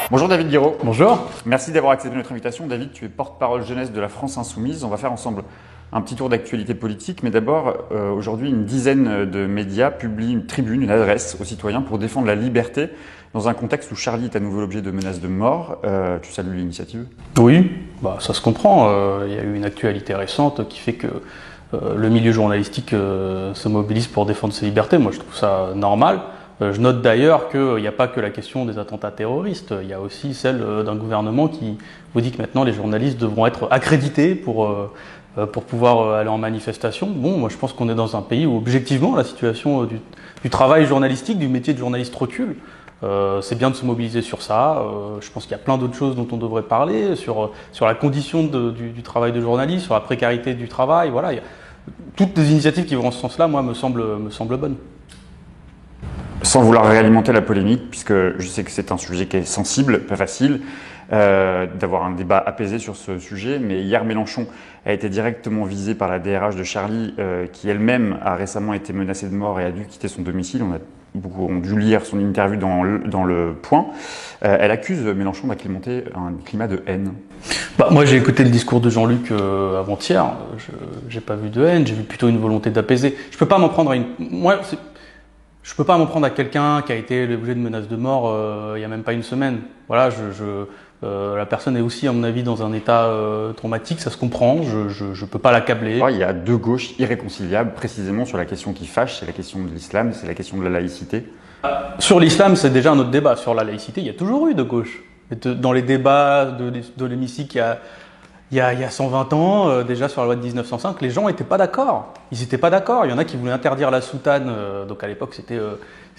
Bonjour David Guiraud. Bonjour. Merci d'avoir accepté notre invitation. David, tu es porte-parole jeunesse de la France Insoumise. On va faire ensemble un petit tour d'actualité politique, mais d'abord, aujourd'hui, une dizaine de médias publient une tribune, une adresse aux citoyens pour défendre la liberté dans un contexte où Charlie est à nouveau l'objet de menaces de mort. Tu salues l'initiative? Oui, ça se comprend. Il y a eu une actualité récente qui fait que le milieu journalistique se mobilise pour défendre ses libertés. Moi, je trouve ça normal. Je note d'ailleurs qu'il n'y a pas que la question des attentats terroristes, il y a aussi celle d'un gouvernement qui vous dit que maintenant les journalistes devront être accrédités pour pouvoir aller en manifestation. Bon, moi je pense qu'on est dans un pays où objectivement la situation du travail journalistique, du métier de journaliste recule. C'est bien de se mobiliser sur ça. Je pense qu'il y a plein d'autres choses dont on devrait parler, sur la condition du travail de journaliste, sur la précarité du travail. Voilà, toutes les initiatives qui vont en ce sens-là, moi, me semblent bonnes. Sans vouloir réalimenter la polémique, puisque je sais que c'est un sujet qui est sensible, pas facile, d'avoir un débat apaisé sur ce sujet, mais hier Mélenchon a été directement visé par la DRH de Charlie, qui elle-même a récemment été menacée de mort et a dû quitter son domicile. Beaucoup ont dû lire son interview dans le Point. Elle accuse Mélenchon d'acclimenter un climat de haine. Moi j'ai écouté le discours de Jean-Luc avant-hier, j'ai pas vu de haine, j'ai vu plutôt une volonté d'apaiser. Je peux pas m'en prendre à quelqu'un qui a été l'objet de menaces de mort il y a même pas une semaine. Voilà, la personne est aussi, à mon avis, dans un état traumatique, ça se comprend, je peux pas l'accabler. Il y a deux gauches irréconciliables, précisément sur la question qui fâche, c'est la question de l'islam, c'est la question de la laïcité. Sur l'islam, c'est déjà un autre débat. Sur la laïcité, il y a toujours eu de gauche. Dans les débats de l'hémicycle, il y a 120 ans, déjà sur la loi de 1905, les gens n'étaient pas d'accord. Ils n'étaient pas d'accord. Il y en a qui voulaient interdire la soutane, donc à l'époque c'était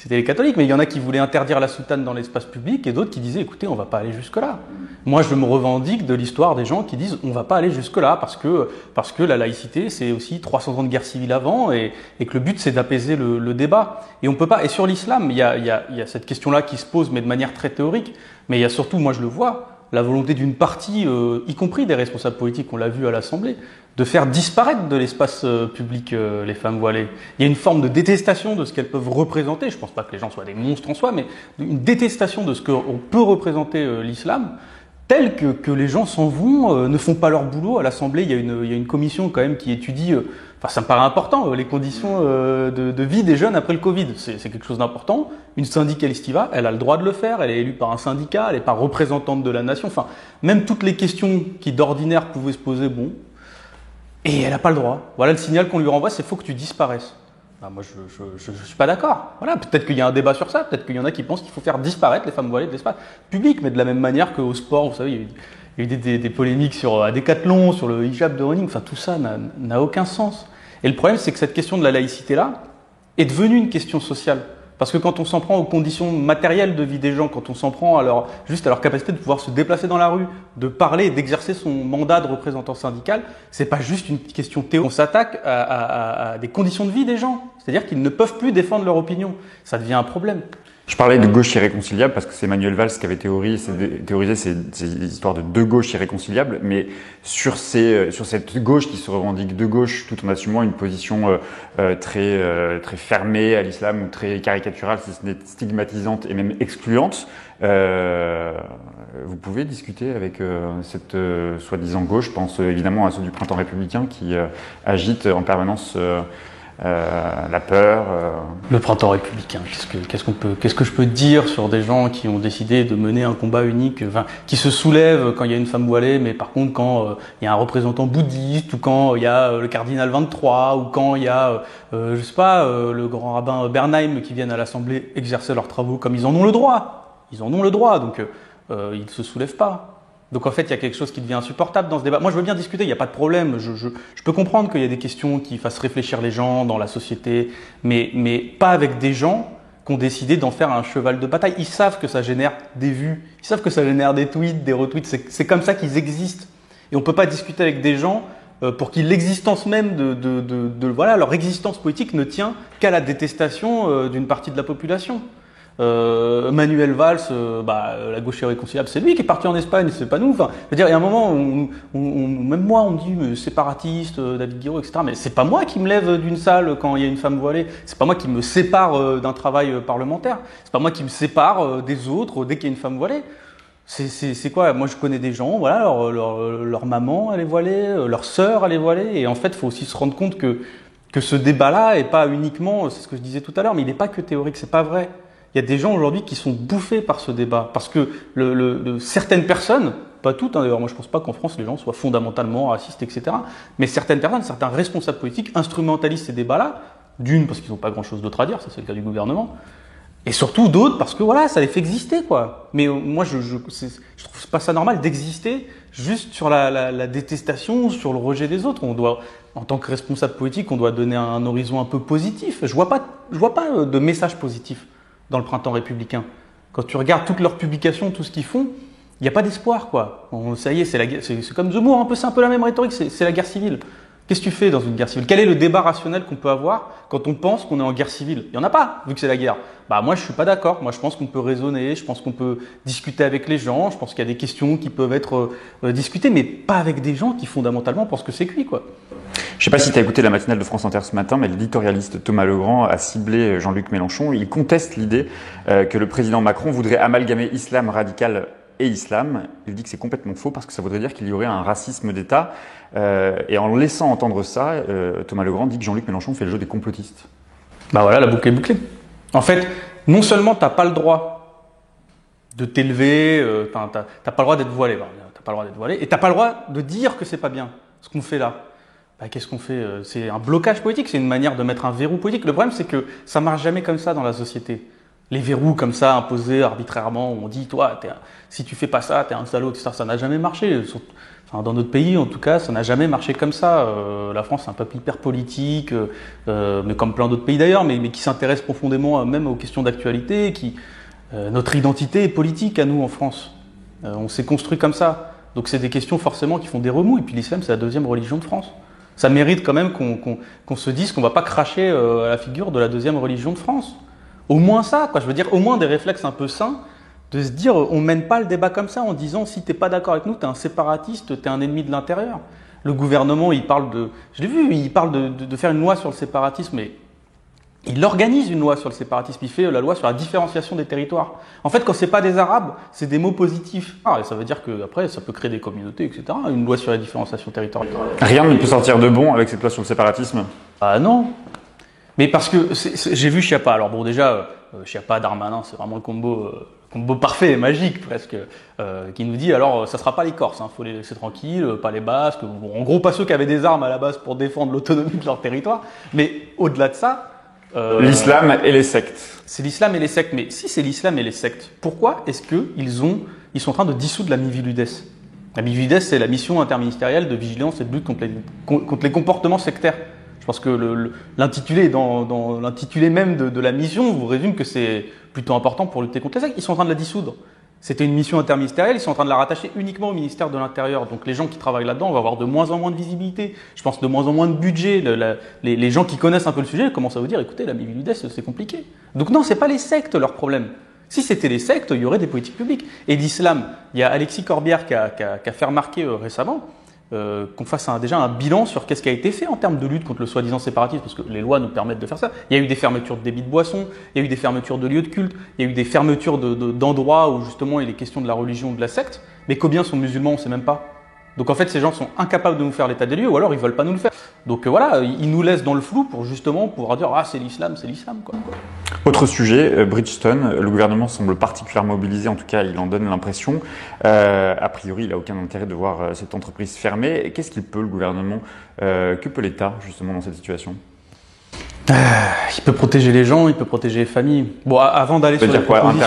les catholiques, mais il y en a qui voulaient interdire la soutane dans l'espace public et d'autres qui disaient écoutez, on va pas aller jusque-là. Moi je me revendique de l'histoire des gens qui disent on va pas aller jusque-là parce que la laïcité c'est aussi 300 ans de guerre civile avant et que le but c'est d'apaiser le débat. Et on peut pas. Et sur l'islam, il y a cette question-là qui se pose, mais de manière très théorique. Mais il y a surtout, moi je le vois, la volonté d'une partie, y compris des responsables politiques, on l'a vu à l'Assemblée, de faire disparaître de l'espace public les femmes voilées. Il y a une forme de détestation de ce qu'elles peuvent représenter. Je ne pense pas que les gens soient des monstres en soi, mais une détestation de ce qu'on peut représenter l'islam, telle que les gens s'en vont, ne font pas leur boulot. À l'Assemblée, il y a une commission quand même qui étudie, ça me paraît important, les conditions de vie des jeunes après le Covid. C'est quelque chose d'important. Une syndicaliste y va, elle a le droit de le faire, elle est élue par un syndicat, elle n'est pas représentante de la nation. Enfin, même toutes les questions qui d'ordinaire pouvaient se poser, et elle n'a pas le droit. Voilà le signal qu'on lui renvoie, c'est faut que tu disparaisses. Moi, je suis pas d'accord. Voilà, peut-être qu'il y a un débat sur ça, peut-être qu'il y en a qui pensent qu'il faut faire disparaître les femmes voilées de l'espace public, mais de la même manière qu'au sport, vous savez, il y a eu des polémiques sur à Décathlon, sur le hijab de running, tout ça n'a aucun sens. Et le problème, c'est que cette question de la laïcité-là est devenue une question sociale. Parce que quand on s'en prend aux conditions matérielles de vie des gens, quand on s'en prend juste à leur capacité de pouvoir se déplacer dans la rue, de parler et d'exercer son mandat de représentant syndical, c'est pas juste une question théorique. On s'attaque à des conditions de vie des gens. C'est-à-dire qu'ils ne peuvent plus défendre leur opinion. Ça devient un problème. Je parlais de gauche irréconciliable parce que c'est Manuel Valls qui avait théorisé ces histoires de deux gauches irréconciliables, mais sur cette gauche qui se revendique de gauche tout en assumant une position très fermée à l'islam ou très caricaturale, si ce n'est stigmatisante et même excluante, vous pouvez discuter avec cette soi-disant gauche. Je pense évidemment à ceux du Printemps républicain qui agitent en permanence la peur. Le Printemps républicain, qu'est-ce que je peux dire sur des gens qui ont décidé de mener un combat unique, qui se soulèvent quand il y a une femme voilée, mais par contre quand il y a un représentant bouddhiste, ou quand il y a le cardinal 23, ou quand il y a, le grand rabbin Bernheim qui viennent à l'Assemblée exercer leurs travaux comme ils en ont le droit. Ils en ont le droit, donc ils ne se soulèvent pas. Donc en fait, il y a quelque chose qui devient insupportable dans ce débat. Moi, je veux bien discuter, il n'y a pas de problème. Je peux comprendre qu'il y a des questions qui fassent réfléchir les gens dans la société, mais pas avec des gens qui ont décidé d'en faire un cheval de bataille. Ils savent que ça génère des vues, ils savent que ça génère des tweets, des retweets. C'est comme ça qu'ils existent. Et on ne peut pas discuter avec des gens pour qui l'existence même leur existence politique ne tient qu'à la détestation d'une partie de la population. Manuel Valls, la gauche irréconciliable, c'est lui qui est parti en Espagne, c'est pas nous. Enfin, je veux dire, il y a un moment où même moi, on me dit mais séparatiste, David Guiraud, etc. Mais c'est pas moi qui me lève d'une salle quand il y a une femme voilée. C'est pas moi qui me sépare d'un travail parlementaire. C'est pas moi qui me sépare des autres dès qu'il y a une femme voilée. C'est quoi? Moi, je connais des gens, voilà, leur maman, elle est voilée, leur sœur, elle est voilée. Et en fait, il faut aussi se rendre compte que ce débat-là est pas uniquement, c'est ce que je disais tout à l'heure, mais il n'est pas que théorique, c'est pas vrai. Il y a des gens aujourd'hui qui sont bouffés par ce débat. Parce que certaines personnes, pas toutes, hein, d'ailleurs, moi je pense pas qu'en France les gens soient fondamentalement racistes, etc. Mais certaines personnes, certains responsables politiques instrumentalisent ces débats-là, d'une, parce qu'ils n'ont pas grand-chose d'autre à dire, ça c'est le cas du gouvernement, et surtout d'autres parce que voilà, ça les fait exister, quoi. Mais moi, je trouve pas ça normal d'exister juste sur la détestation, sur le rejet des autres. On doit, en tant que responsable politique, on doit donner un horizon un peu positif. Je vois pas de message positif dans le printemps républicain. Quand tu regardes toutes leurs publications, tout ce qu'ils font, il n'y a pas d'espoir, quoi. Ça y est, c'est comme Zemmour, un peu, c'est un peu la même rhétorique, c'est la guerre civile. Qu'est-ce que tu fais dans une guerre civile? Quel est le débat rationnel qu'on peut avoir quand on pense qu'on est en guerre civile? Il n'y en a pas, vu que c'est la guerre. Bah, moi, je suis pas d'accord. Moi, je pense qu'on peut raisonner, je pense qu'on peut discuter avec les gens, je pense qu'il y a des questions qui peuvent être discutées, mais pas avec des gens qui, fondamentalement, pensent que c'est cuit, quoi. Je sais pas si tu as écouté la matinale de France Inter ce matin, mais l'éditorialiste Thomas Legrand a ciblé Jean-Luc Mélenchon. Il conteste l'idée que le président Macron voudrait amalgamer islam radical et islam. Il dit que c'est complètement faux parce que ça voudrait dire qu'il y aurait un racisme d'État. Et en laissant entendre ça, Thomas Legrand dit que Jean-Luc Mélenchon fait le jeu des complotistes. Bah voilà, la boucle est bouclée. En fait, non seulement t'as pas le droit de t'élever, t'as pas le droit d'être voilé, t'as pas le droit d'être voilé, et t'as pas le droit de dire que c'est pas bien ce qu'on fait là. Bah, qu'est-ce qu'on fait? C'est un blocage politique, c'est une manière de mettre un verrou politique. Le problème, c'est que ça marche jamais comme ça dans la société. Les verrous comme ça, imposés arbitrairement, on dit, toi, si tu fais pas ça, t'es un salaud, etc. Ça n'a jamais marché. Enfin, dans notre pays, en tout cas, ça n'a jamais marché comme ça. La France, c'est un peuple hyper politique, mais comme plein d'autres pays d'ailleurs, mais qui s'intéresse profondément même aux questions d'actualité. Notre identité est politique à nous en France. On s'est construit comme ça. Donc c'est des questions forcément qui font des remous. Et puis l'islam, c'est la deuxième religion de France. Ça mérite quand même qu'on se dise qu'on va pas cracher à la figure de la deuxième religion de France. Au moins ça, quoi. Je veux dire, au moins des réflexes un peu sains, de se dire, on mène pas le débat comme ça en disant, si t'es pas d'accord avec nous, t'es un séparatiste, t'es un ennemi de l'intérieur. Le gouvernement, il parle je l'ai vu, il parle de faire une loi sur le séparatisme, mais il organise une loi sur le séparatisme, il fait la loi sur la différenciation des territoires. En fait, quand c'est pas des Arabes, c'est des mots positifs. Et ça veut dire que après, ça peut créer des communautés, etc. Une loi sur la différenciation territoriale. Rien ne peut sortir de bon avec cette loi sur le séparatisme. Ah non. Mais parce que j'ai vu Chiappa. Alors bon, déjà, Chiappa, Darmanin, c'est vraiment le combo parfait, magique presque, qui nous dit alors ça sera pas les Corses, faut les laisser tranquilles, pas les Basques, bon, en gros pas ceux qui avaient des armes à la base pour défendre l'autonomie de leur territoire, mais au-delà de ça... l'islam et les sectes. C'est l'islam et les sectes, mais si c'est l'islam et les sectes, pourquoi est-ce qu'ils sont en train de dissoudre la Miviludes? La Miviludes, c'est la mission interministérielle de vigilance et de lutte contre les comportements sectaires. Je pense que l'intitulé, dans l'intitulé même de la mission, vous résume que c'est plutôt important pour lutter contre les sectes. Ils sont en train de la dissoudre. C'était une mission interministérielle, ils sont en train de la rattacher uniquement au ministère de l'Intérieur. Donc les gens qui travaillent là-dedans vont avoir de moins en moins de visibilité, je pense de moins en moins de budget. Les gens qui connaissent un peu le sujet commencent à vous dire, écoutez, la Miviludes, c'est compliqué. Donc non, c'est pas les sectes leur problème. Si c'était les sectes, il y aurait des politiques publiques. Et l'islam, il y a Alexis Corbière qui a fait remarquer récemment qu'on fasse déjà un bilan sur qu'est-ce qui a été fait en termes de lutte contre le soi-disant séparatisme, parce que les lois nous permettent de faire ça. Il y a eu des fermetures de débits de boissons, il y a eu des fermetures de lieux de culte, il y a eu des fermetures d'endroits où justement il est question de la religion ou de la secte, mais combien sont musulmans, on ne sait même pas. Donc en fait, ces gens sont incapables de nous faire l'état des lieux, ou alors ils veulent pas nous le faire. Donc voilà, ils nous laissent dans le flou pour justement pouvoir dire c'est l'islam, quoi. Autre sujet, Bridgestone, le gouvernement semble particulièrement mobilisé, en tout cas il en donne l'impression. A priori, il n'a aucun intérêt de voir cette entreprise fermée. Qu'est-ce qu'il peut le gouvernement, que peut l'État justement dans cette situation? Il peut protéger les gens, il peut protéger les familles. Bon, avant d'aller sur les propositions...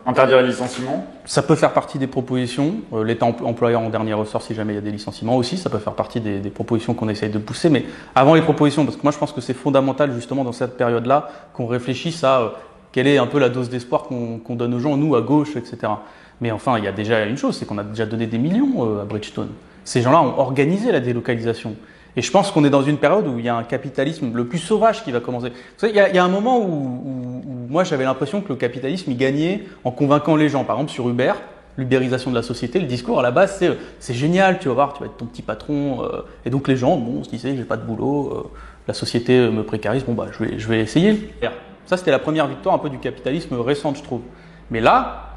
Interdire les licenciements? Ça peut faire partie des propositions. L'État employeur en dernier ressort si jamais il y a des licenciements aussi. Ça peut faire partie des propositions qu'on essaye de pousser. Mais avant les propositions, parce que moi je pense que c'est fondamental justement dans cette période-là qu'on réfléchisse à quelle est un peu la dose d'espoir qu'on donne aux gens, nous à gauche, etc. Mais enfin, il y a déjà une chose, c'est qu'on a déjà donné des millions à Bridgestone. Ces gens-là ont organisé la délocalisation. Et je pense qu'on est dans une période où il y a un capitalisme le plus sauvage qui va commencer. Vous savez, il y a un moment où moi j'avais l'impression que le capitalisme il gagnait en convainquant les gens. Par exemple sur Uber, l'ubérisation de la société, le discours à la base c'est génial, tu vas voir, tu vas être ton petit patron. Et donc les gens, on se disait j'ai pas de boulot, la société me précarise, je vais essayer. Ça c'était la première victoire un peu du capitalisme récente je trouve. Mais là,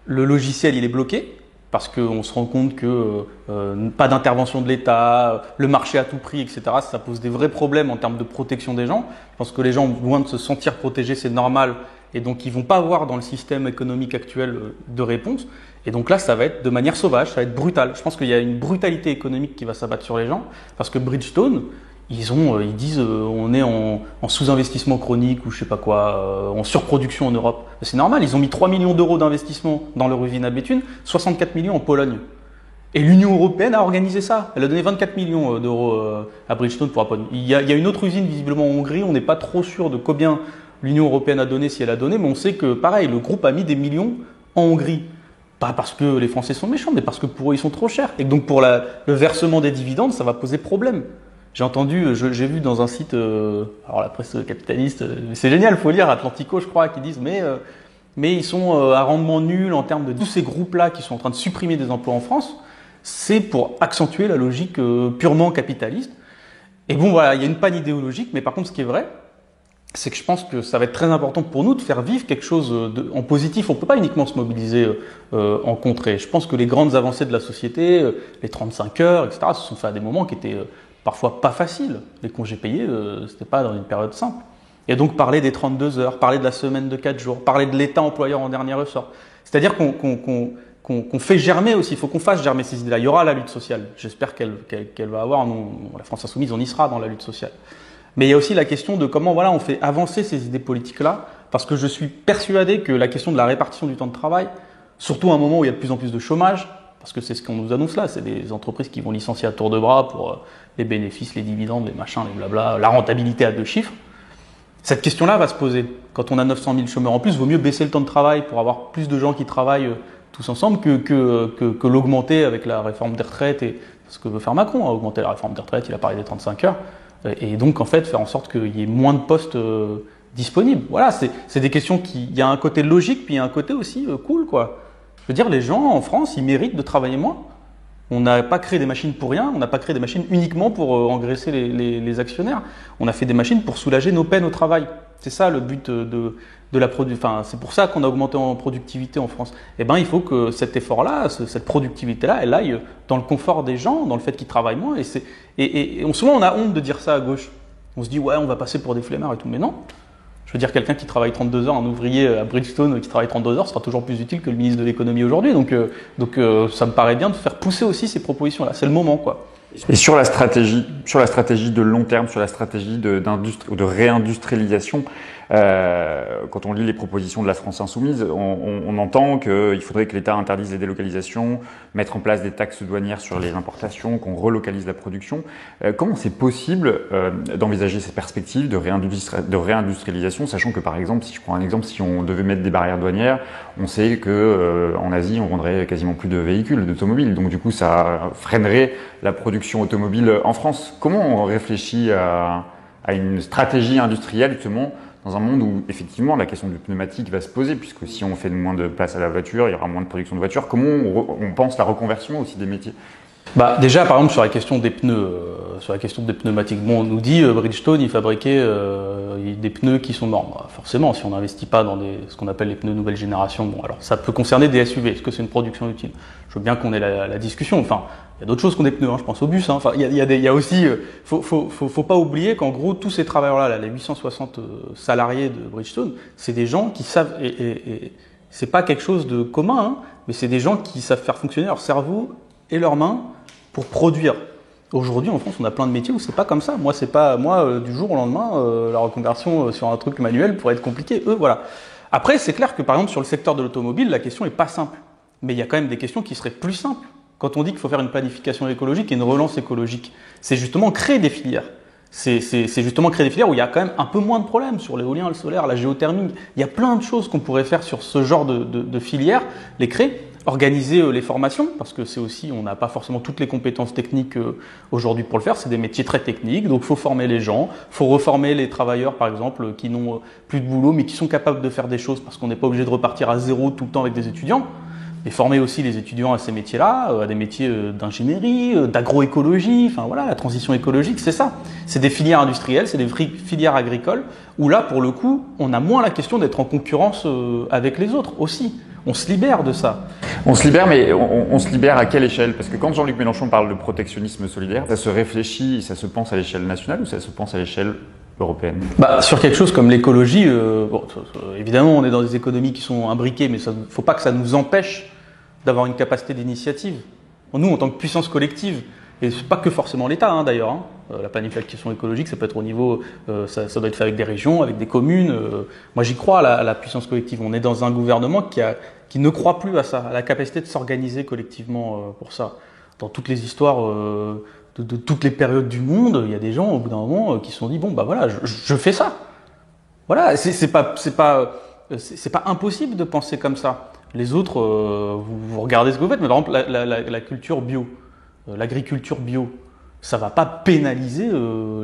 le logiciel il est bloqué parce qu'on se rend compte que pas d'intervention de l'État, le marché à tout prix, etc. Ça pose des vrais problèmes en termes de protection des gens. Je pense que les gens ont besoin de se sentir protégés, c'est normal, et donc ils vont pas avoir dans le système économique actuel de réponse. Et donc là, ça va être de manière sauvage, ça va être brutal. Je pense qu'il y a une brutalité économique qui va s'abattre sur les gens parce que Bridgestone, ils disent on est en sous-investissement chronique ou je sais pas quoi, en surproduction en Europe. C'est normal, ils ont mis 3 millions d'euros d'investissement dans leur usine à Béthune, 64 millions en Pologne. Et l'Union européenne a organisé ça. Elle a donné 24 millions d'euros à Bridgestone pour Apple. Il y a une autre usine visiblement en Hongrie, on n'est pas trop sûr de combien l'Union européenne a donné, si elle a donné, mais on sait que pareil, le groupe a mis des millions en Hongrie. Pas parce que les Français sont méchants, mais parce que pour eux, ils sont trop chers. Et donc pour le versement des dividendes, ça va poser problème. J'ai vu dans un site, alors la presse capitaliste, c'est génial, faut lire Atlantico, je crois, qui disent mais ils sont à rendement nul en termes de tous ces groupes-là qui sont en train de supprimer des emplois en France. C'est pour accentuer la logique purement capitaliste. Et bon, voilà, il y a une panne idéologique, mais par contre, ce qui est vrai, c'est que je pense que ça va être très important pour nous de faire vivre quelque chose en positif. On ne peut pas uniquement se mobiliser en contrée. Je pense que les grandes avancées de la société, les 35 heures, etc., se sont fait à des moments qui étaient parfois pas faciles. Les congés payés, c'était pas dans une période simple. Et donc parler des 32 heures, parler de la semaine de 4 jours, parler de l'État employeur en dernier ressort. C'est-à-dire qu'on fait germer aussi, il faut qu'on fasse germer ces idées-là. Il y aura la lutte sociale. J'espère qu'elle va avoir. Nous, la France Insoumise, on y sera dans la lutte sociale. Mais il y a aussi la question de comment on fait avancer ces idées politiques-là, parce que je suis persuadé que la question de la répartition du temps de travail, surtout à un moment où il y a de plus en plus de chômage, parce que c'est ce qu'on nous annonce là, c'est des entreprises qui vont licencier à tour de bras pour les bénéfices, les dividendes, les machins, les blabla, la rentabilité à 2 chiffres. Cette question-là va se poser. Quand on a 900 000 chômeurs en plus, il vaut mieux baisser le temps de travail pour avoir plus de gens qui travaillent tous ensemble que l'augmenter avec la réforme des retraites et ce que veut faire Macron, augmenter la réforme des retraites, il a parlé des 35 heures. Et donc, en fait, faire en sorte qu'il y ait moins de postes disponibles. Voilà, c'est des questions il y a un côté logique, puis il y a un côté aussi cool, quoi. Je veux dire, les gens en France, ils méritent de travailler moins. On n'a pas créé des machines pour rien, on n'a pas créé des machines uniquement pour engraisser les actionnaires. On a fait des machines pour soulager nos peines au travail. C'est ça le but de la production. Enfin, c'est pour ça qu'on a augmenté en productivité en France. Eh ben, il faut que cet effort-là, cette productivité-là, elle aille dans le confort des gens, dans le fait qu'ils travaillent moins. Et souvent, on a honte de dire ça à gauche. On se dit, ouais, on va passer pour des flemmards et tout. Mais non. Je veux dire, quelqu'un qui travaille 32 heures, un ouvrier à Bridgestone qui travaille 32 heures, sera toujours plus utile que le ministre de l'économie aujourd'hui. Donc, ça me paraît bien de faire pousser aussi ces propositions-là. C'est le moment, quoi. Et sur la stratégie de long terme, sur la stratégie de réindustrialisation, quand on lit les propositions de la France Insoumise, on entend qu'il faudrait que l'État interdise les délocalisations, mettre en place des taxes douanières sur les importations, qu'on relocalise la production. Comment c'est possible d'envisager ces perspectives de réindustrialisation, sachant que par exemple, si je prends un exemple, si on devait mettre des barrières douanières, on sait que en Asie, on vendrait quasiment plus de véhicules, d'automobiles, donc du coup, ça freinerait la production automobile en France. Comment on réfléchit à une stratégie industrielle justement dans un monde où effectivement la question du pneumatique va se poser, puisque si on fait moins de place à la voiture, il y aura moins de production de voitures. Comment on pense la reconversion aussi des métiers? Déjà, par exemple, sur la question des pneus, sur la question des pneumatiques, bon, on nous dit Bridgestone, il fabriquait des pneus qui sont normes. Forcément, si on n'investit pas dans ce qu'on appelle les pneus nouvelle génération, bon, alors ça peut concerner des SUV. Est-ce que c'est une production utile? Je veux bien qu'on ait la discussion. Enfin, il y a d'autres choses qu'on des pneus. Je pense au bus. Enfin, il y a aussi, faut pas oublier qu'en gros, tous ces travailleurs-là, les 860 salariés de Bridgestone, c'est des gens qui savent et c'est pas quelque chose de commun, mais c'est des gens qui savent faire fonctionner leur cerveau et leurs mains pour produire. Aujourd'hui, en France, on a plein de métiers où c'est pas comme ça. Moi, du jour au lendemain, la reconversion sur un truc manuel pourrait être compliquée. Voilà. Après, c'est clair que par exemple sur le secteur de l'automobile, la question est pas simple. Mais il y a quand même des questions qui seraient plus simples. Quand on dit qu'il faut faire une planification écologique et une relance écologique, c'est justement créer des filières. C'est justement créer des filières où il y a quand même un peu moins de problèmes sur l'éolien, le solaire, la géothermie. Il y a plein de choses qu'on pourrait faire sur ce genre de filières, les créer. Organiser les formations, parce que c'est aussi, on n'a pas forcément toutes les compétences techniques aujourd'hui pour le faire, c'est des métiers très techniques, donc il faut former les gens, il faut reformer les travailleurs par exemple qui n'ont plus de boulot mais qui sont capables de faire des choses parce qu'on n'est pas obligé de repartir à zéro tout le temps avec des étudiants, et former aussi les étudiants à ces métiers-là, à des métiers d'ingénierie, d'agroécologie, enfin voilà, la transition écologique, c'est ça. C'est des filières industrielles, c'est des filières agricoles, où là pour le coup, on a moins la question d'être en concurrence avec les autres aussi. On se libère de ça. On se libère, mais on se libère à quelle échelle? Parce que quand Jean-Luc Mélenchon parle de protectionnisme solidaire, ça se réfléchit, ça se pense à l'échelle nationale ou ça se pense à l'échelle européenne? Sur quelque chose comme l'écologie, évidemment, on est dans des économies qui sont imbriquées, mais il ne faut pas que ça nous empêche d'avoir une capacité d'initiative. Nous, en tant que puissance collective, et c'est pas que forcément l'État d'ailleurs, la planification écologique, ça peut être au niveau, ça doit être fait avec des régions, avec des communes. Moi, j'y crois à la puissance collective. On est dans un gouvernement qui ne croit plus à ça, à la capacité de s'organiser collectivement pour ça. Dans toutes les histoires de toutes les périodes du monde, il y a des gens au bout d'un moment qui se sont dit bon voilà, je fais ça. Voilà, c'est pas impossible de penser comme ça. Les autres, vous regardez ce que vous faites, mais par exemple la culture bio, l'agriculture bio, ça va pas pénaliser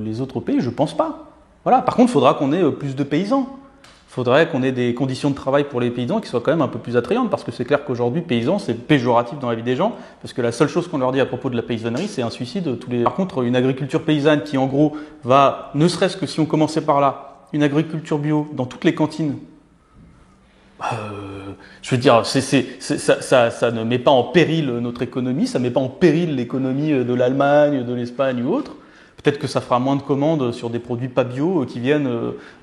les autres pays, je pense pas. Voilà. Par contre, il faudra qu'on ait plus de paysans. Il faudrait qu'on ait des conditions de travail pour les paysans qui soient quand même un peu plus attrayantes, parce que c'est clair qu'aujourd'hui, paysan, c'est péjoratif dans la vie des gens, parce que la seule chose qu'on leur dit à propos de la paysannerie, c'est un suicide. Par contre, une agriculture paysanne qui, en gros, va, ne serait-ce que si on commençait par là, une agriculture bio dans toutes les cantines, je veux dire, ça ne met pas en péril notre économie, ça ne met pas en péril l'économie de l'Allemagne, de l'Espagne ou autre. Peut-être que ça fera moins de commandes sur des produits pas bio qui viennent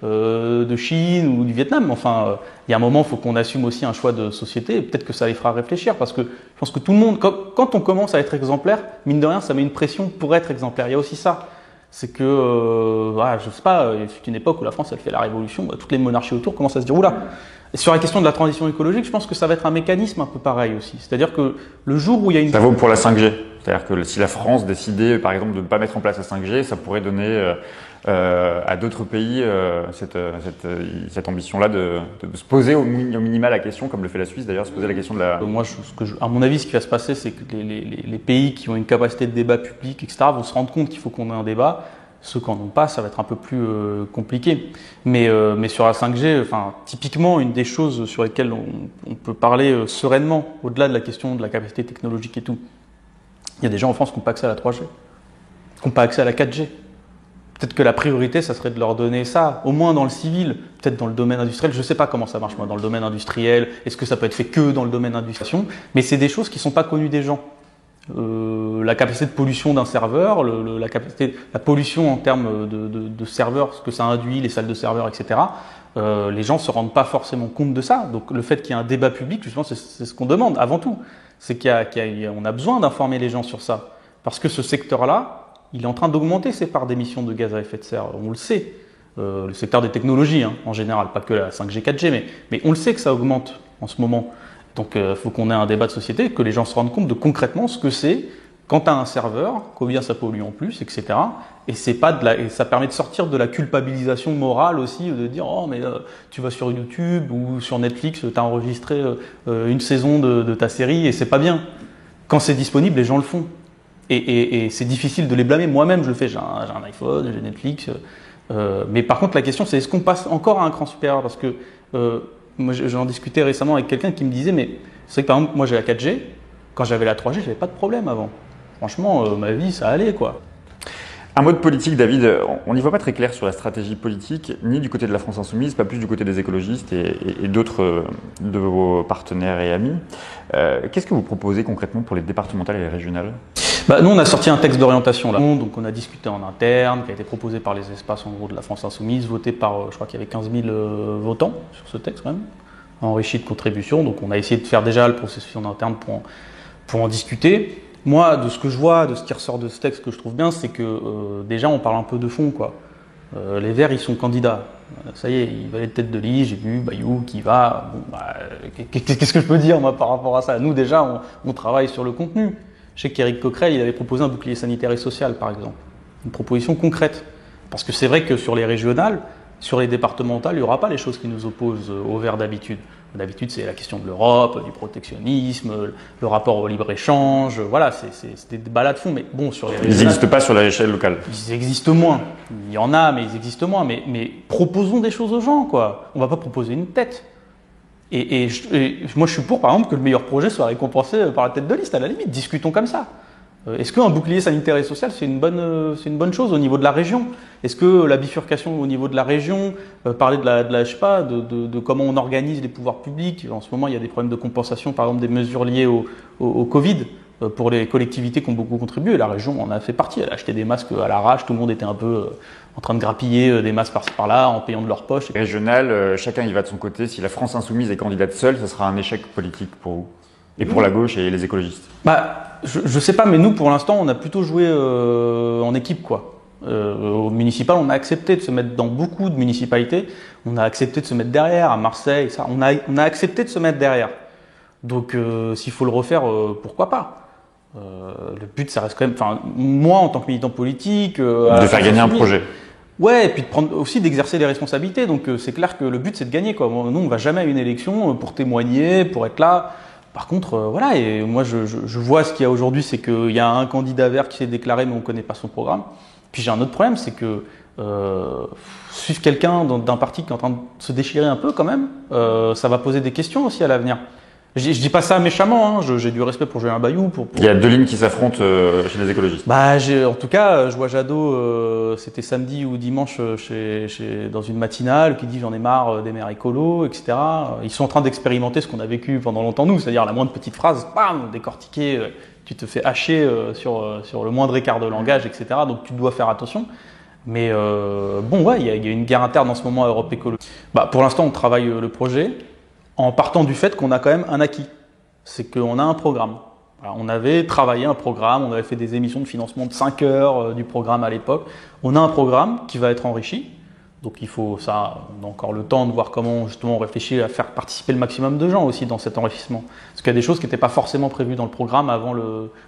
de Chine ou du Vietnam. Enfin, il y a un moment, il faut qu'on assume aussi un choix de société. Et peut-être que ça les fera réfléchir, parce que je pense que tout le monde, quand on commence à être exemplaire, mine de rien, ça met une pression pour être exemplaire. Il y a aussi ça. C'est que, je sais pas, il fut une époque où la France, elle fait la révolution, toutes les monarchies autour commencent à se dire, oula. Et sur la question de la transition écologique, je pense que ça va être un mécanisme un peu pareil aussi. C'est-à-dire que le jour où il y a une... Ça vaut pour la 5G. C'est-à-dire que si la France décidait, par exemple, de ne pas mettre en place la 5G, ça pourrait donner à d'autres pays cette ambition-là de se poser au minima la question, comme le fait la Suisse d'ailleurs, se poser la question de la... Moi, à mon avis, ce qui va se passer, c'est que les pays qui ont une capacité de débat public, etc., vont se rendre compte qu'il faut qu'on ait un débat. Ceux qui n'en ont pas, ça va être un peu plus compliqué. Mais sur la 5G, typiquement, une des choses sur lesquelles on peut parler sereinement, au-delà de la question de la capacité technologique et tout, il y a des gens en France qui n'ont pas accès à la 3G, qui n'ont pas accès à la 4G. Peut-être que la priorité, ça serait de leur donner ça, au moins dans le civil, peut-être dans le domaine industriel. Je ne sais pas comment ça marche, moi, dans le domaine industriel. Est-ce que ça peut être fait que dans le domaine industriel? Mais c'est des choses qui ne sont pas connues des gens. La capacité de pollution d'un serveur, la pollution en termes de serveurs, ce que ça induit, les salles de serveurs, etc. Les gens ne se rendent pas forcément compte de ça. Donc le fait qu'il y ait un débat public, justement, c'est ce qu'on demande avant tout. C'est qu'on a besoin d'informer les gens sur ça. Parce que ce secteur-là, il est en train d'augmenter ses parts d'émissions de gaz à effet de serre. On le sait. Le secteur des technologies, en général, pas que la 5G, 4G, mais on le sait que ça augmente en ce moment. Donc il faut qu'on ait un débat de société, que les gens se rendent compte de concrètement ce que c'est quand tu as un serveur, combien ça pollue en plus, etc. Et ça permet de sortir de la culpabilisation morale aussi, de dire oh mais tu vas sur YouTube ou sur Netflix, tu as enregistré une saison de ta série et c'est pas bien. Quand c'est disponible, les gens le font. Et c'est difficile de les blâmer. Moi-même, je le fais. J'ai un iPhone, j'ai Netflix. Mais par contre, la question, c'est est-ce qu'on passe encore à un cran supérieur? Parce que moi, j'en discutais récemment avec quelqu'un qui me disait, mais c'est vrai que par exemple, moi j'ai la 4G, quand j'avais la 3G, j'avais pas de problème avant. Franchement, ma vie, ça allait, quoi. Un mot de politique, David. On n'y voit pas très clair sur la stratégie politique, ni du côté de la France Insoumise, pas plus du côté des écologistes et d'autres de vos partenaires et amis. Qu'est-ce que vous proposez concrètement pour les départementales et les régionales? Nous, on a sorti un texte d'orientation là. Donc, on a discuté en interne, qui a été proposé par les espaces en gros de la France Insoumise, voté par, je crois qu'il y avait 15 000 votants sur ce texte quand même, enrichi de contributions. Donc, on a essayé de faire déjà le processus en interne pour en discuter. Moi, de ce que je vois, de ce qui ressort de ce texte, que je trouve bien, c'est que déjà, on parle un peu de fond, quoi. Les Verts, ils sont candidats. Ça y est, il va être tête de liste. J'ai vu Bayou qui va. Qu'est-ce que je peux dire moi par rapport à ça? Nous, déjà, on travaille sur le contenu. Je sais qu'Éric Coquerel, il avait proposé un bouclier sanitaire et social, par exemple. Une proposition concrète. Parce que c'est vrai que sur les régionales, sur les départementales, il n'y aura pas les choses qui nous opposent aux Verts d'habitude. D'habitude, c'est la question de l'Europe, du protectionnisme, le rapport au libre-échange. Voilà, c'est des débats de fond. Mais bon, sur les régionales, ils n'existent pas sur l'échelle locale. Ils existent moins. Il y en a, mais ils existent moins. Mais proposons des choses aux gens, quoi. On ne va pas proposer une tête. Et moi, je suis pour, par exemple, que le meilleur projet soit récompensé par la tête de liste, à la limite. Discutons comme ça. Est-ce qu'un bouclier sanitaire et social, c'est une bonne chose au niveau de la région? Est-ce que la bifurcation au niveau de la région, parler je sais pas, de comment on organise les pouvoirs publics? En ce moment, il y a des problèmes de compensation, par exemple des mesures liées au Covid, pour les collectivités qui ont beaucoup contribué. La région en a fait partie. Elle a acheté des masques à l'arrache. Tout le monde était un peu en train de grappiller des masques par-ci par-là en payant de leur poche. Régional, chacun y va de son côté. Si la France insoumise est candidate seule, ça sera un échec politique pour vous. Et pour la gauche et les écologistes. Je sais pas, mais nous, pour l'instant, on a plutôt joué en équipe, quoi. Au municipal, on a accepté de se mettre dans beaucoup de municipalités. On a accepté de se mettre derrière, à Marseille, ça. On a accepté de se mettre derrière. Donc, s'il faut le refaire, pourquoi pas? Le but, ça reste quand même. Enfin, moi, en tant que militant politique, de faire gagner un projet. Ouais, et puis d'exercer les responsabilités. Donc, c'est clair que le but, c'est de gagner, quoi. Nous, on va jamais à une élection pour témoigner, pour être là. Par contre, voilà, et moi je vois ce qu'il y a aujourd'hui, c'est qu'il y a un candidat vert qui s'est déclaré, mais on ne connaît pas son programme. Puis j'ai un autre problème, c'est que suivre quelqu'un d'un parti qui est en train de se déchirer un peu quand même, ça va poser des questions aussi à l'avenir. Je dis pas ça méchamment, hein, j'ai du respect pour Julien Bayou. Il y a deux lignes qui s'affrontent chez les écologistes. En tout cas, je vois Jadot, c'était samedi ou dimanche dans une matinale, qui dit j'en ai marre des maires écolos, etc. Ils sont en train d'expérimenter ce qu'on a vécu pendant longtemps nous, c'est-à-dire la moindre petite phrase, bam, décortiquer, tu te fais hacher sur le moindre écart de langage, etc. Donc tu dois faire attention. Mais il y a une guerre interne en ce moment à Europe Écolo. Pour l'instant, on travaille le projet, en partant du fait qu'on a quand même un acquis, c'est qu'on a un programme. Alors, on avait travaillé un programme, on avait fait des émissions de financement de 5 heures du programme à l'époque. On a un programme qui va être enrichi, donc on a encore le temps de voir comment justement on réfléchit à faire participer le maximum de gens aussi dans cet enrichissement. Parce qu'il y a des choses qui n'étaient pas forcément prévues dans le programme avant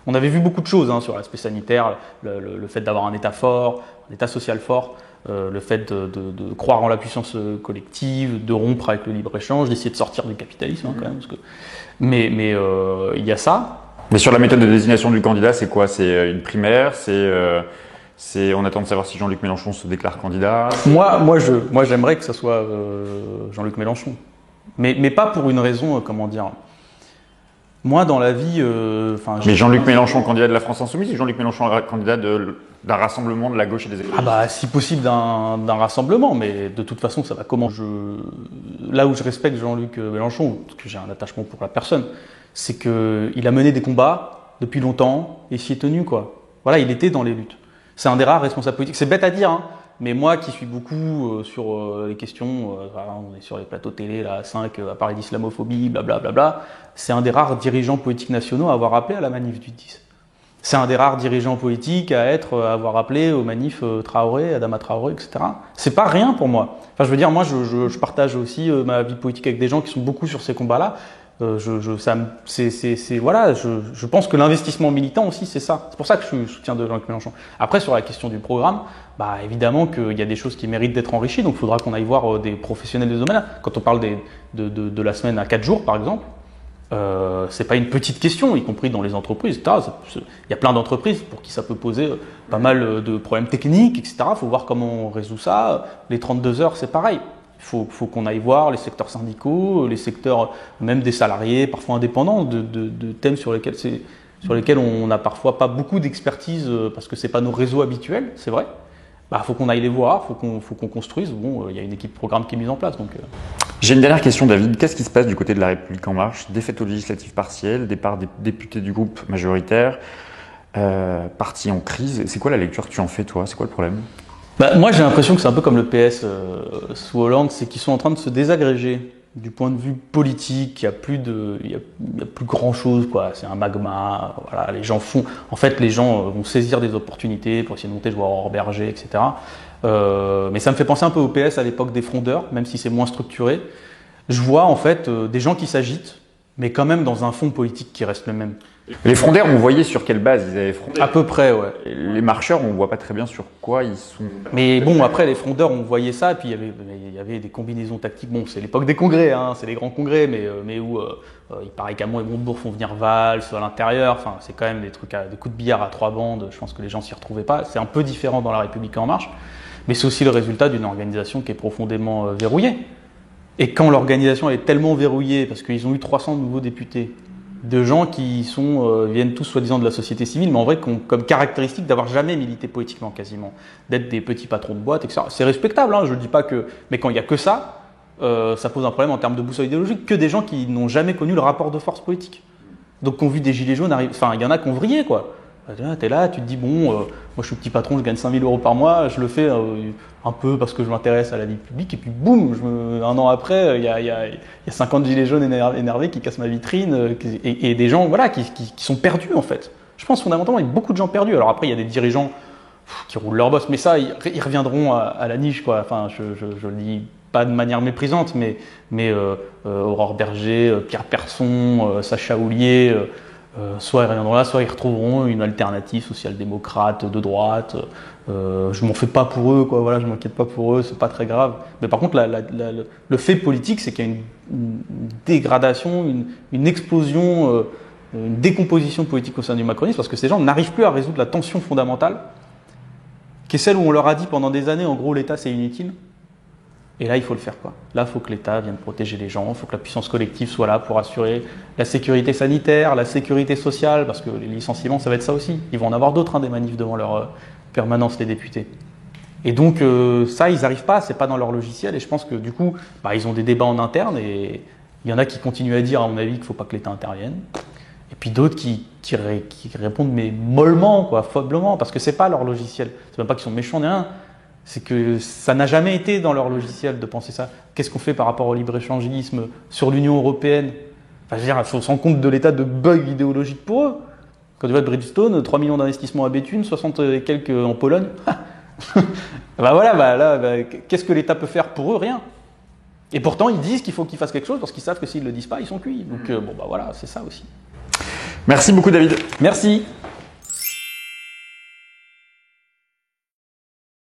On avait vu beaucoup de choses sur l'aspect sanitaire, le fait d'avoir un État fort, un État social fort. Le fait de croire en la puissance collective, de rompre avec le libre-échange, d'essayer de sortir du capitalisme quand même. Mais il y a ça. Mais sur la méthode de désignation du candidat, c'est quoi? C'est une primaire? On attend de savoir si Jean-Luc Mélenchon se déclare candidat? Moi, j'aimerais que ce soit Jean-Luc Mélenchon. Mais pas pour une raison, comment dire... Moi, dans la vie... mais Jean-Luc Mélenchon, candidat de la France Insoumise, ou Jean-Luc Mélenchon, candidat d'un rassemblement de la gauche et des écologistes? Si possible d'un rassemblement, mais de toute façon, ça va comment Là où je respecte Jean-Luc Mélenchon, parce que j'ai un attachement pour la personne, c'est qu'il a mené des combats depuis longtemps et s'y est tenu, quoi. Voilà, il était dans les luttes. C'est un des rares responsables politiques. C'est bête à dire, hein, mais moi qui suis beaucoup sur les questions, on est sur les plateaux télé, là, à 5, à parler d'islamophobie, blablabla, c'est un des rares dirigeants politiques nationaux à avoir appelé à la manif du 10. C'est un des rares dirigeants politiques à avoir appelé aux manifs Traoré, Adama Traoré, etc. C'est pas rien pour moi. Enfin, je veux dire, moi, je partage aussi ma vie politique avec des gens qui sont beaucoup sur ces combats-là. Je pense que l'investissement militant aussi, c'est ça. C'est pour ça que je soutiens de Jean-Luc Mélenchon. Après, sur la question du programme, évidemment qu'il y a des choses qui méritent d'être enrichies, donc il faudra qu'on aille voir des professionnels de ce domaine-là. Quand on parle de la semaine à 4 jours, par exemple, c'est pas une petite question, y compris dans les entreprises, etc. Il y a plein d'entreprises pour qui ça peut poser pas mal de problèmes techniques, etc. Il faut voir comment on résout ça. Les 32 heures, c'est pareil. Il faut qu'on aille voir les secteurs syndicaux, les secteurs même des salariés, parfois indépendants, de thèmes sur lesquels on n'a parfois pas beaucoup d'expertise parce que c'est pas nos réseaux habituels, c'est vrai. Faut qu'on aille les voir, faut qu'on construise. Bon, il y a une équipe programme qui est mise en place, donc. J'ai une dernière question, David. Qu'est-ce qui se passe du côté de La République En Marche? Défaite aux législatives partielles, départ des députés du groupe majoritaire, parti en crise. C'est quoi la lecture que tu en fais, toi? C'est quoi le problème? Moi, j'ai l'impression que c'est un peu comme le PS sous Hollande, c'est qu'ils sont en train de se désagréger du point de vue politique. Il y a plus grand chose, quoi. C'est un magma. Voilà, les gens vont saisir des opportunités pour essayer de monter, je vois Aurore Berger, etc. Mais ça me fait penser un peu au PS à l'époque des frondeurs, même si c'est moins structuré. Je vois en fait des gens qui s'agitent, mais quand même dans un fond politique qui reste le même. Les frondeurs, on voyait sur quelle base ils avaient frondé? À peu près, ouais. Les marcheurs, on voit pas très bien sur quoi ils sont. Mais bon, après, les frondeurs, on voyait ça, puis il y avait des combinaisons tactiques. Bon, c'est l'époque des congrès, hein, c'est les grands congrès, mais où il paraît qu'Hamon et Montebourg font venir Valls à l'intérieur. Enfin, c'est quand même des coups de billard à 3 bandes. Je pense que les gens s'y retrouvaient pas. C'est un peu différent dans La République En Marche, mais c'est aussi le résultat d'une organisation qui est profondément verrouillée. Et quand l'organisation est tellement verrouillée, parce qu'ils ont eu 300 nouveaux députés, de gens qui viennent tous soi-disant de la société civile, mais en vrai qui ont comme caractéristique d'avoir jamais milité politiquement quasiment, d'être des petits patrons de boîte, etc. C'est respectable, hein, je ne dis pas que... Mais quand il n'y a que ça, ça pose un problème en termes de boussole idéologique, que des gens qui n'ont jamais connu le rapport de force politique. Donc qui ont vu des gilets jaunes arriver, enfin il y en a qui ont vrillé quoi. T'es là, tu te dis bon, moi je suis petit patron, je gagne 5 000 € par mois, je le fais un peu parce que je m'intéresse à la vie publique, et puis boum, un an après, il y a 50 gilets jaunes énervés qui cassent ma vitrine, et des gens voilà, qui sont perdus en fait. Je pense fondamentalement, il y a beaucoup de gens perdus. Alors après, il y a des dirigeants qui roulent leur boss, mais ça, ils reviendront à la niche, quoi. Enfin, je le dis pas de manière méprisante, mais Aurore Berger, Pierre Persson, Sacha Houlier, soit ils reviendront là, soit ils retrouveront une alternative social-démocrate de droite. Je m'en fais pas pour eux, quoi. Voilà, je m'inquiète pas pour eux, c'est pas très grave. Mais par contre, le fait politique, c'est qu'il y a une dégradation, une explosion, une décomposition politique au sein du macronisme, parce que ces gens n'arrivent plus à résoudre la tension fondamentale, qui est celle où on leur a dit pendant des années, en gros, l'État c'est inutile. Et là, il faut le faire, quoi. Là, il faut que l'État vienne protéger les gens, il faut que la puissance collective soit là pour assurer la sécurité sanitaire, la sécurité sociale, parce que les licenciements, ça va être ça aussi. Ils vont en avoir d'autres, hein, des manifs devant leur permanence, les députés. Et donc, ça, ils n'arrivent pas, c'est pas dans leur logiciel. Et je pense que du coup, ils ont des débats en interne, et il y en a qui continuent à dire, à mon avis, qu'il ne faut pas que l'État intervienne. Et puis d'autres qui répondent, mais mollement, quoi, faiblement, parce que c'est pas leur logiciel. C'est même pas qu'ils sont méchants, ni rien. C'est que ça n'a jamais été dans leur logiciel de penser ça. Qu'est-ce qu'on fait par rapport au libre-échangisme sur l'Union européenne? Enfin, je veux dire, il faut se rendre compte de l'état de bug idéologique pour eux. Quand tu vois Bridgestone, 3 millions d'investissements à Béthune, 60 et quelques en Pologne. Qu'est-ce que l'État peut faire pour eux? Rien. Et pourtant, ils disent qu'il faut qu'ils fassent quelque chose parce qu'ils savent que s'ils ne le disent pas, ils sont cuits. Donc, voilà, c'est ça aussi. Merci beaucoup, David. Merci.